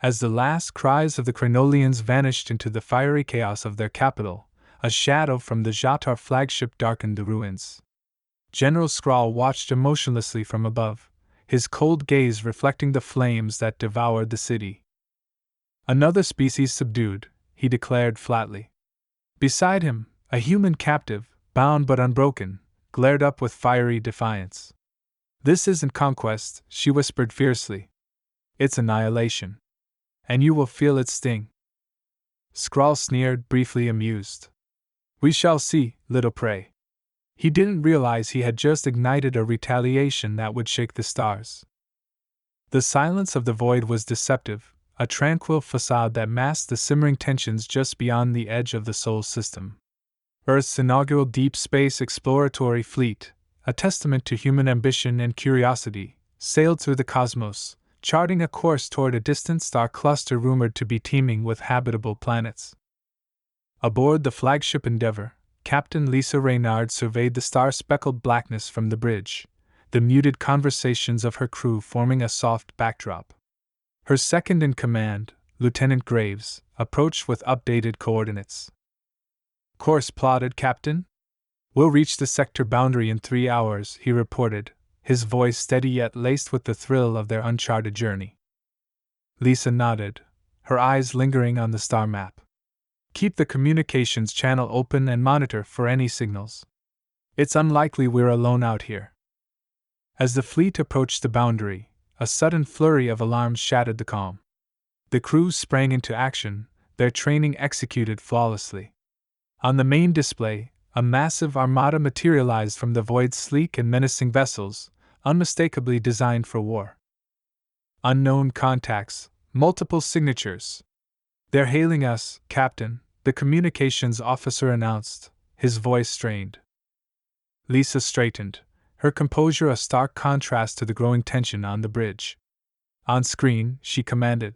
As the last cries of the Crenolians vanished into the fiery chaos of their capital, a shadow from the Zha'tar flagship darkened the ruins. General Skrull watched emotionlessly from above, his cold gaze reflecting the flames that devoured the city. "Another species subdued," he declared flatly. Beside him, a human captive, bound but unbroken, glared up with fiery defiance. "This isn't conquest," she whispered fiercely. "It's annihilation. And you will feel its sting." Skrull sneered, briefly amused. "We shall see, little prey." He didn't realize he had just ignited a retaliation that would shake the stars. The silence of the void was deceptive, a tranquil facade that masked the simmering tensions just beyond the edge of the Sol system. Earth's inaugural deep space exploratory fleet, a testament to human ambition and curiosity, sailed through the cosmos, charting a course toward a distant star cluster rumored to be teeming with habitable planets. Aboard the flagship Endeavour, Captain Lisa Reynard surveyed the star-speckled blackness from the bridge, the muted conversations of her crew forming a soft backdrop. Her second-in-command, Lieutenant Graves, approached with updated coordinates. "Course plotted, Captain? We'll reach the sector boundary in 3 hours," he reported, his voice steady yet laced with the thrill of their uncharted journey. Lisa nodded, her eyes lingering on the star map. "Keep the communications channel open and monitor for any signals. It's unlikely we're alone out here." As the fleet approached the boundary, a sudden flurry of alarms shattered the calm. The crew sprang into action, their training executed flawlessly. On the main display, a massive armada materialized from the void's sleek and menacing vessels, unmistakably designed for war. Unknown contacts, multiple signatures. "They're hailing us, Captain," the communications officer announced, his voice strained. Lisa straightened, her composure a stark contrast to the growing tension on the bridge. "On screen," she commanded.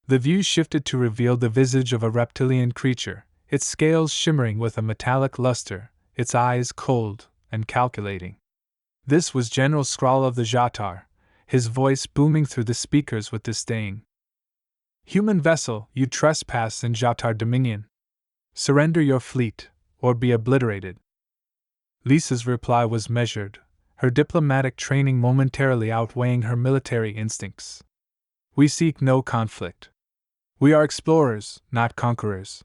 The view shifted to reveal the visage of a reptilian creature, its scales shimmering with a metallic luster, its eyes cold and calculating. This was General Skrull of the Zha'tar, his voice booming through the speakers with disdain. "Human vessel, you trespass in Zha'tar dominion. Surrender your fleet, or be obliterated." Lisa's reply was measured, her diplomatic training momentarily outweighing her military instincts. "We seek no conflict. We are explorers, not conquerors.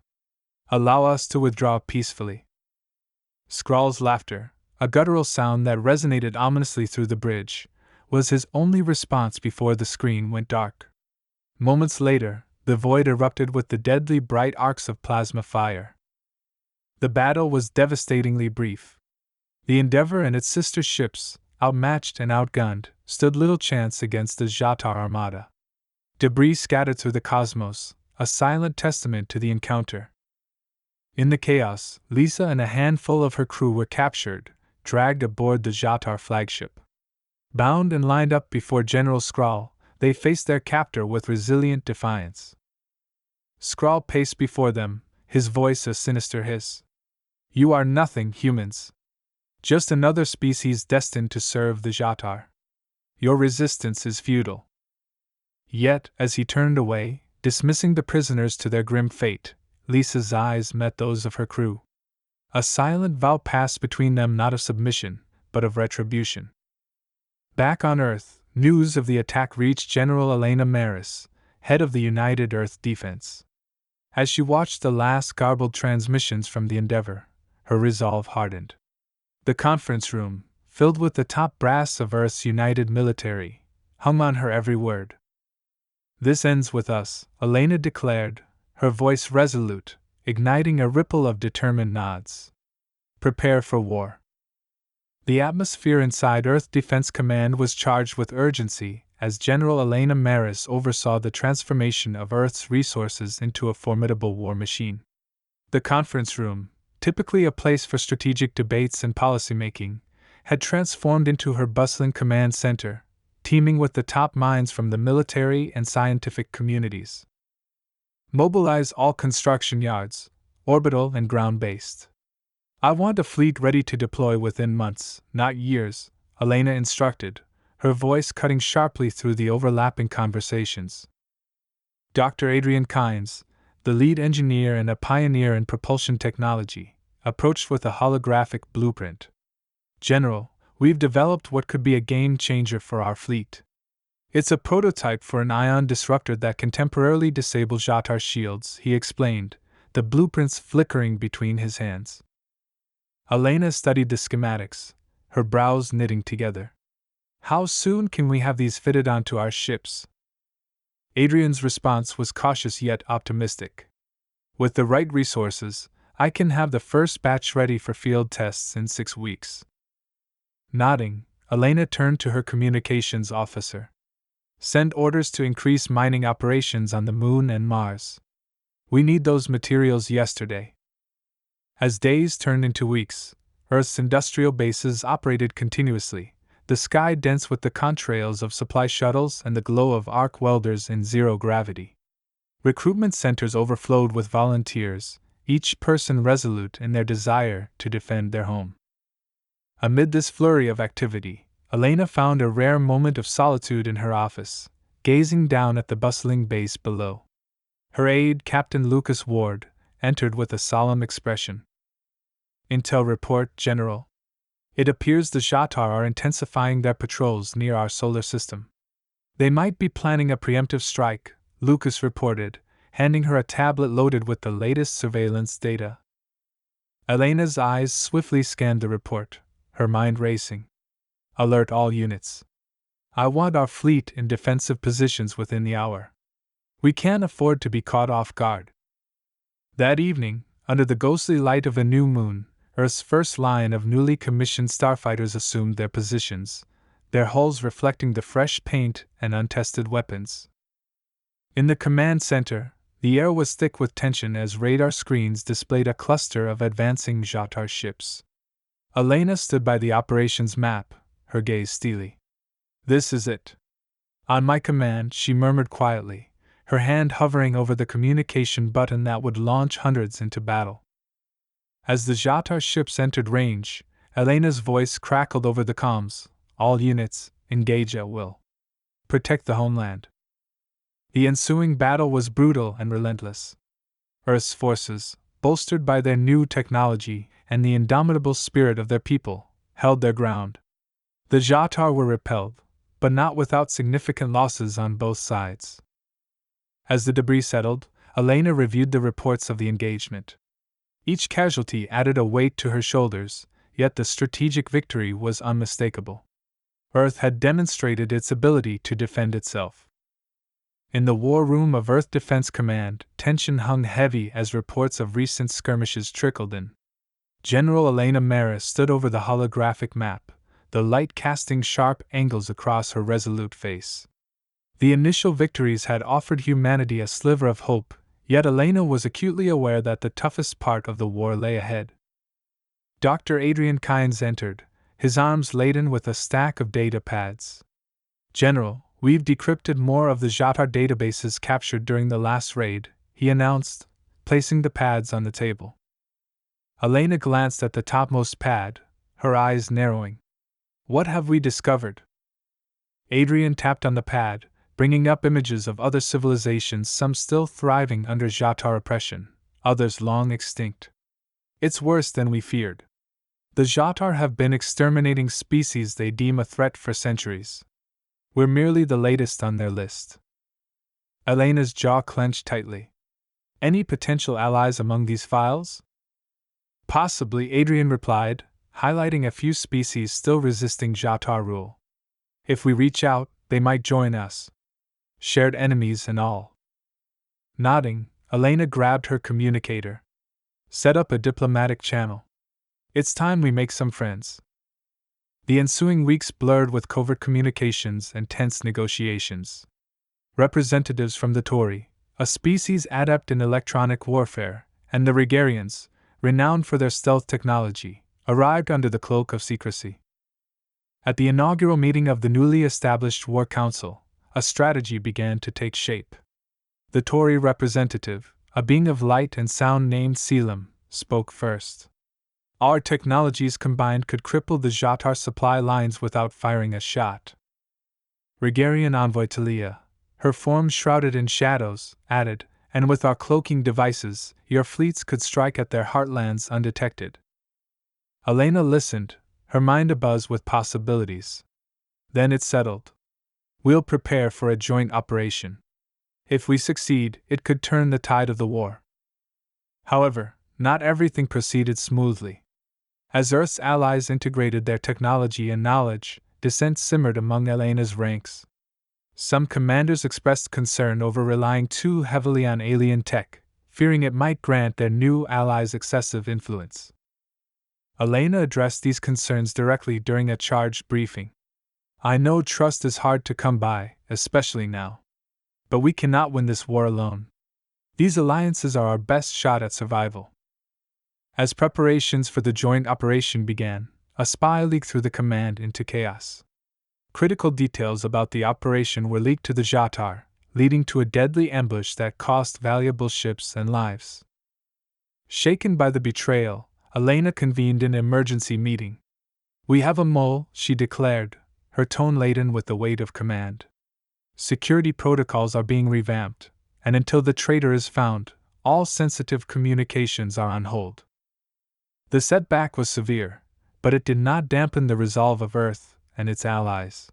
Allow us to withdraw peacefully." Skrull's laughter, a guttural sound that resonated ominously through the bridge, was his only response before the screen went dark. Moments later, the void erupted with the deadly bright arcs of plasma fire. The battle was devastatingly brief. The Endeavour and its sister ships, outmatched and outgunned, stood little chance against the Zha'tar armada. Debris scattered through the cosmos, a silent testament to the encounter. In the chaos, Lisa and a handful of her crew were captured, dragged aboard the Zha'tar flagship. Bound and lined up before General Skrull, they faced their captor with resilient defiance. Skrull paced before them, his voice a sinister hiss. "You are nothing, humans. Just another species destined to serve the Zha'tar. Your resistance is futile." Yet, as he turned away, dismissing the prisoners to their grim fate, Lisa's eyes met those of her crew. A silent vow passed between them, not of submission, but of retribution. Back on Earth, news of the attack reached General Elena Marris, head of the United Earth Defense. As she watched the last garbled transmissions from the Endeavour, her resolve hardened. The conference room, filled with the top brass of Earth's united military, hung on her every word. "This ends with us," Elena declared, her voice resolute, igniting a ripple of determined nods. "Prepare for war." The atmosphere inside Earth Defense Command was charged with urgency as General Elena Marris oversaw the transformation of Earth's resources into a formidable war machine. The conference room, typically a place for strategic debates and policymaking, had transformed into her bustling command center, teeming with the top minds from the military and scientific communities. "Mobilize all construction yards, orbital and ground-based. I want a fleet ready to deploy within months, not years," Elena instructed, her voice cutting sharply through the overlapping conversations. Dr. Adrian Kynes, the lead engineer and a pioneer in propulsion technology, approached with a holographic blueprint. General, we've developed what could be a game changer for our fleet. It's a prototype for an ion disruptor that can temporarily disable Zha'tar shields, he explained, the blueprints flickering between his hands. Elena studied the schematics, her brows knitting together. How soon can we have these fitted onto our ships? Adrian's response was cautious yet optimistic. With the right resources, I can have the first batch ready for field tests in 6 weeks. Nodding, Elena turned to her communications officer. Send orders to increase mining operations on the Moon and Mars. We need those materials yesterday. As days turned into weeks, Earth's industrial bases operated continuously, the sky dense with the contrails of supply shuttles and the glow of arc welders in zero gravity. Recruitment centers overflowed with volunteers, each person resolute in their desire to defend their home. Amid this flurry of activity, Elena found a rare moment of solitude in her office, gazing down at the bustling base below. Her aide, Captain Lucas Ward, entered with a solemn expression. Intel report, General. It appears the Zha'tar are intensifying their patrols near our solar system. They might be planning a preemptive strike, Lucas reported, handing her a tablet loaded with the latest surveillance data. Elena's eyes swiftly scanned the report, her mind racing. Alert all units. I want our fleet in defensive positions within the hour. We can't afford to be caught off guard. That evening, under the ghostly light of a new moon, Earth's first line of newly commissioned starfighters assumed their positions, their hulls reflecting the fresh paint and untested weapons. In the command center, the air was thick with tension as radar screens displayed a cluster of advancing Zha'tar ships. Elena stood by the operations map, her gaze steely. This is it. On my command, she murmured quietly, her hand hovering over the communication button that would launch hundreds into battle. As the Zha'tar ships entered range, Elena's voice crackled over the comms. All units, engage at will. Protect the homeland. The ensuing battle was brutal and relentless. Earth's forces, bolstered by their new technology and the indomitable spirit of their people, held their ground. The Zha'tar were repelled, but not without significant losses on both sides. As the debris settled, Elena reviewed the reports of the engagement. Each casualty added a weight to her shoulders, yet the strategic victory was unmistakable. Earth had demonstrated its ability to defend itself. In the war room of Earth Defense Command, tension hung heavy as reports of recent skirmishes trickled in. General Elena Marris stood over the holographic map, the light casting sharp angles across her resolute face. The initial victories had offered humanity a sliver of hope, yet Elena was acutely aware that the toughest part of the war lay ahead. Dr. Adrian Kynes entered, his arms laden with a stack of data pads. General, we've decrypted more of the Zha'tar databases captured during the last raid, he announced, placing the pads on the table. Elena glanced at the topmost pad, her eyes narrowing. What have we discovered? Adrian tapped on the pad, bringing up images of other civilizations, some still thriving under Zha'tar oppression, others long extinct. It's worse than we feared. The Zha'tar have been exterminating species they deem a threat for centuries. We're merely the latest on their list. Elena's jaw clenched tightly. Any potential allies among these files? Possibly, Adrian replied, highlighting a few species still resisting Zha'tar rule. If we reach out, they might join us. Shared enemies and all. Nodding, Elena grabbed her communicator. Set up a diplomatic channel. It's time we make some friends. The ensuing weeks blurred with covert communications and tense negotiations. Representatives from the Tauri, a species adept in electronic warfare, and the Rigarians, renowned for their stealth technology, arrived under the cloak of secrecy. At the inaugural meeting of the newly established War Council, a strategy began to take shape. The Tauri representative, a being of light and sound named Selim, spoke first. Our technologies combined could cripple the Zha'tar supply lines without firing a shot. Rigarian envoy Talia, her form shrouded in shadows, added, "And with our cloaking devices, your fleets could strike at their heartlands undetected." Elena listened, her mind abuzz with possibilities. Then it settled. "We'll prepare for a joint operation. If we succeed, it could turn the tide of the war." However, not everything proceeded smoothly. As Earth's allies integrated their technology and knowledge, dissent simmered among Elena's ranks. Some commanders expressed concern over relying too heavily on alien tech, fearing it might grant their new allies excessive influence. Elena addressed these concerns directly during a charged briefing. "I know trust is hard to come by, especially now. But we cannot win this war alone. These alliances are our best shot at survival." As preparations for the joint operation began, a spy leaked through the command into chaos. Critical details about the operation were leaked to the Zha'tar, leading to a deadly ambush that cost valuable ships and lives. Shaken by the betrayal, Elena convened an emergency meeting. "We have a mole," she declared, her tone laden with the weight of command. "Security protocols are being revamped, and until the traitor is found, all sensitive communications are on hold." The setback was severe, but it did not dampen the resolve of Earth and its allies.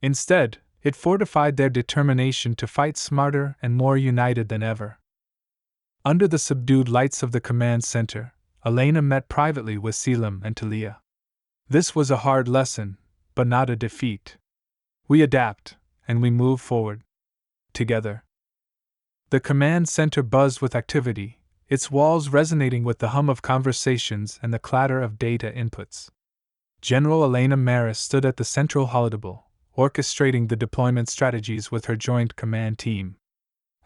Instead, it fortified their determination to fight smarter and more united than ever. Under the subdued lights of the command center, Elena met privately with Selim and Talia. This was a hard lesson, but not a defeat. "We adapt, and we move forward. Together." The command center buzzed with activity, its walls resonating with the hum of conversations and the clatter of data inputs. General Elena Marris stood at the central holotable, orchestrating the deployment strategies with her joint command team.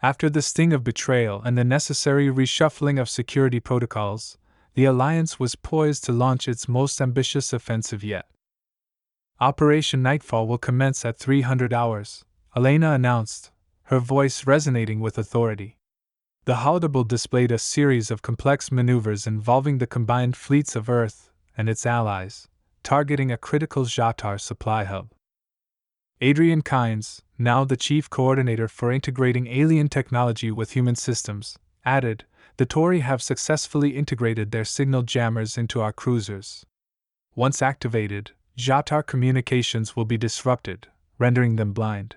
After the sting of betrayal and the necessary reshuffling of security protocols, the Alliance was poised to launch its most ambitious offensive yet. "Operation Nightfall will commence at 300 hours, Elena announced, her voice resonating with authority. The holotable displayed a series of complex maneuvers involving the combined fleets of Earth and its allies, targeting a critical Zha'tar supply hub. Adrian Kynes, now the chief coordinator for integrating alien technology with human systems, added, "The Tory have successfully integrated their signal jammers into our cruisers. Once activated, Zha'tar communications will be disrupted, rendering them blind."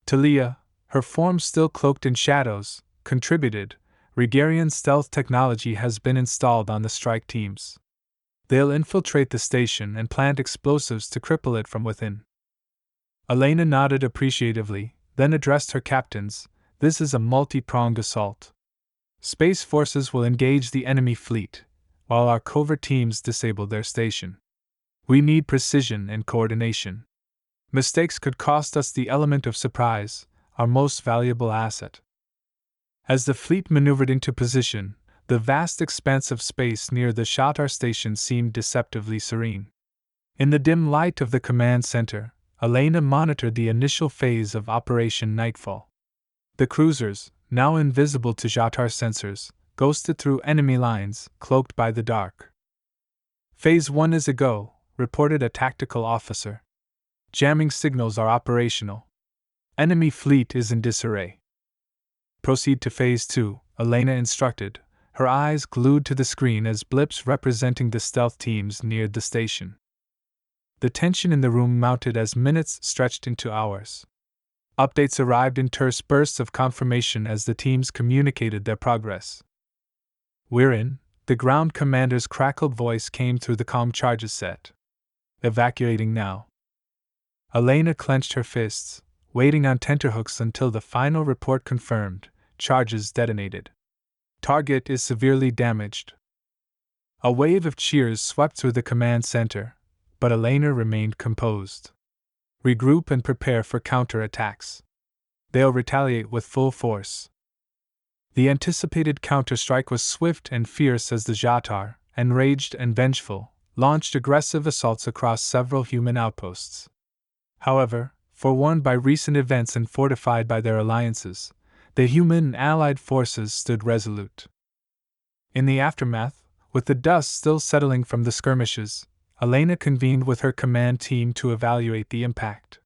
Talia, her form still cloaked in shadows, contributed, "Rigarian stealth technology has been installed on the strike teams. They'll infiltrate the station and plant explosives to cripple it from within." Elena nodded appreciatively, then addressed her captains, "This is a multi-pronged assault. Space forces will engage the enemy fleet, while our covert teams disable their station. We need precision and coordination. Mistakes could cost us the element of surprise, our most valuable asset." As the fleet maneuvered into position, the vast expanse of space near the Zha'tar station seemed deceptively serene. In the dim light of the command center, Elena monitored the initial phase of Operation Nightfall. The cruisers, now invisible to Zha'tar sensors, ghosted through enemy lines, cloaked by the dark. "Phase 1 is a go," reported a tactical officer. "Jamming signals are operational. Enemy fleet is in disarray." "Proceed to Phase 2, Elena instructed, her eyes glued to the screen as blips representing the stealth teams neared the station. The tension in the room mounted as minutes stretched into hours. Updates arrived in terse bursts of confirmation as the teams communicated their progress. "We're in," the ground commander's crackled voice came through the comm charges set. "Evacuating now." Elena clenched her fists, waiting on tenterhooks until the final report confirmed, "Charges detonated. Target is severely damaged." A wave of cheers swept through the command center, but Elena remained composed. "Regroup and prepare for counterattacks. They'll retaliate with full force." The anticipated counterstrike was swift and fierce as the Zha'tar, enraged and vengeful, launched aggressive assaults across several human outposts. However, forewarned by recent events and fortified by their alliances, the human and allied forces stood resolute. In the aftermath, with the dust still settling from the skirmishes, Elena convened with her command team to evaluate the impact.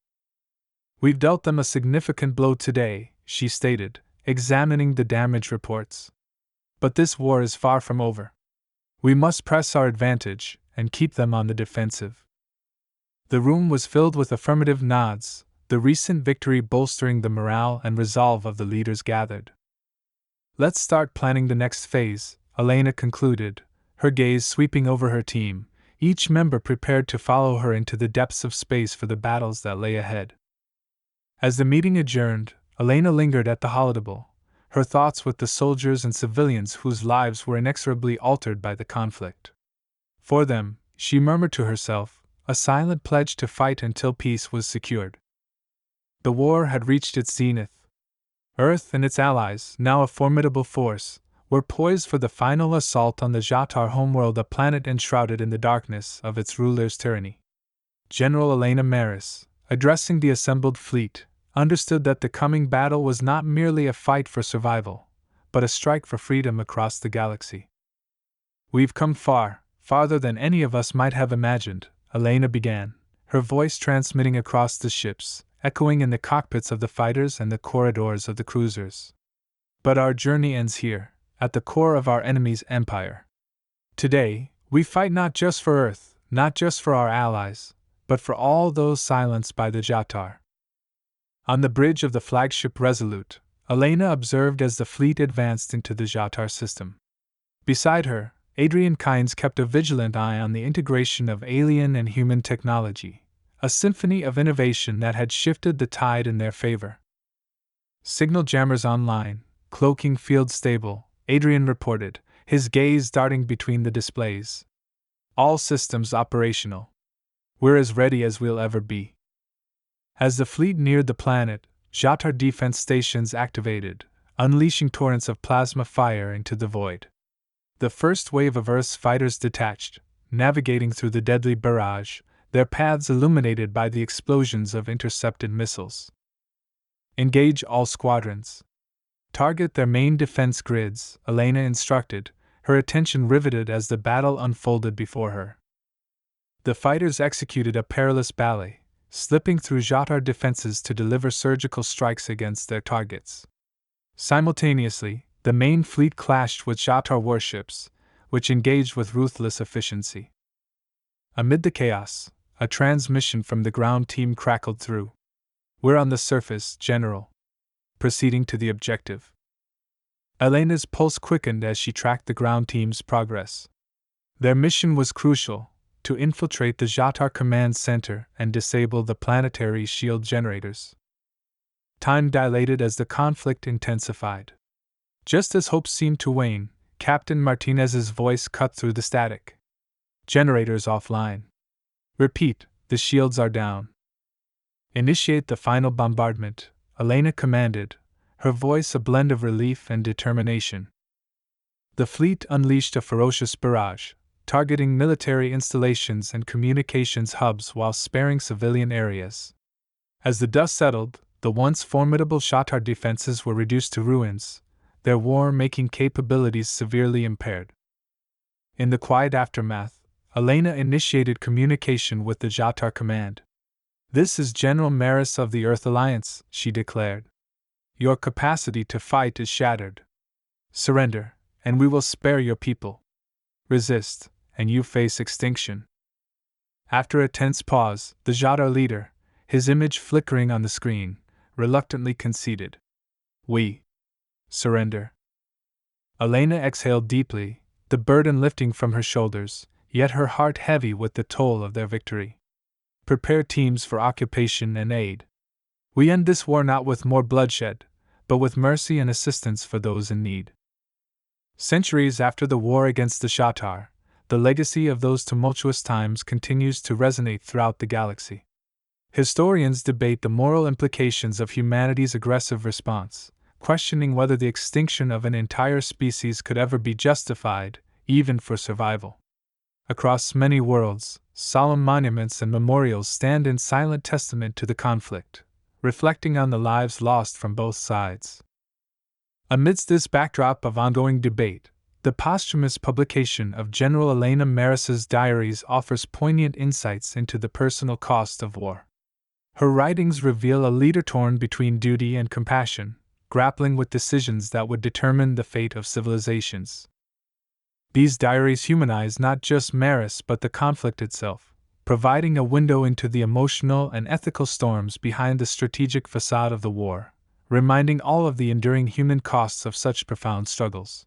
"We've dealt them a significant blow today," she stated, examining the damage reports. "But this war is far from over. We must press our advantage and keep them on the defensive." The room was filled with affirmative nods, the recent victory bolstering the morale and resolve of the leaders gathered. "Let's start planning the next phase," Elena concluded, her gaze sweeping over her team, each member prepared to follow her into the depths of space for the battles that lay ahead. As the meeting adjourned, Elena lingered at the holidable, her thoughts with the soldiers and civilians whose lives were inexorably altered by the conflict. For them, she murmured to herself, a silent pledge to fight until peace was secured. The war had reached its zenith. Earth and its allies, now a formidable force, were poised for the final assault on the Zha'tar homeworld, a planet enshrouded in the darkness of its ruler's tyranny. General Elena Marris, addressing the assembled fleet, understood that the coming battle was not merely a fight for survival, but a strike for freedom across the galaxy. "We've come far, farther than any of us might have imagined," Elena began, her voice transmitting across the ships, echoing in the cockpits of the fighters and the corridors of the cruisers. "But our journey ends here, at the core of our enemy's empire. Today, we fight not just for Earth, not just for our allies, but for all those silenced by the Zha'tar." On the bridge of the flagship Resolute, Elena observed as the fleet advanced into the Zha'tar system. Beside her, Adrian Kynes kept a vigilant eye on the integration of alien and human technology, a symphony of innovation that had shifted the tide in their favor. "Signal jammers online, cloaking field stable," Adrian reported, his gaze darting between the displays. "All systems operational. We're as ready as we'll ever be." As the fleet neared the planet, Zha'tar defense stations activated, unleashing torrents of plasma fire into the void. The first wave of Earth's fighters detached, navigating through the deadly barrage, their paths illuminated by the explosions of intercepted missiles. "Engage all squadrons. Target their main defense grids," Elena instructed, her attention riveted as the battle unfolded before her. The fighters executed a perilous ballet, slipping through Zha'tar defenses to deliver surgical strikes against their targets. Simultaneously, the main fleet clashed with Zha'tar warships, which engaged with ruthless efficiency. Amid the chaos, a transmission from the ground team crackled through. "We're on the surface, General. Proceeding to the objective." Elena's pulse quickened as she tracked the ground team's progress. Their mission was crucial: to infiltrate the Zha'tar command center and disable the planetary shield generators. Time dilated as the conflict intensified. Just as hope seemed to wane, Captain Martinez's voice cut through the static. "Generators offline. Repeat, the shields are down." "Initiate the final bombardment," Elena commanded, her voice a blend of relief and determination. The fleet unleashed a ferocious barrage, targeting military installations and communications hubs while sparing civilian areas. As the dust settled, the once formidable Zha'tar defenses were reduced to ruins, their war-making capabilities severely impaired. In the quiet aftermath, Elena initiated communication with the Zha'tar command. "This is General Marris of the Earth Alliance," she declared. "Your capacity to fight is shattered. Surrender, and we will spare your people. Resist, and you face extinction." After a tense pause, the Zha'tar leader, his image flickering on the screen, reluctantly conceded. "We surrender." Elena exhaled deeply, the burden lifting from her shoulders, yet her heart heavy with the toll of their victory. "Prepare teams for occupation and aid. We end this war not with more bloodshed, but with mercy and assistance for those in need." Centuries after the war against the Zha'tar, the legacy of those tumultuous times continues to resonate throughout the galaxy. Historians debate the moral implications of humanity's aggressive response, questioning whether the extinction of an entire species could ever be justified, even for survival. Across many worlds, solemn monuments and memorials stand in silent testament to the conflict, reflecting on the lives lost from both sides. Amidst this backdrop of ongoing debate, the posthumous publication of General Elena Marris's diaries offers poignant insights into the personal cost of war. Her writings reveal a leader torn between duty and compassion, grappling with decisions that would determine the fate of civilizations. These diaries humanize not just Marris but the conflict itself, providing a window into the emotional and ethical storms behind the strategic facade of the war, reminding all of the enduring human costs of such profound struggles.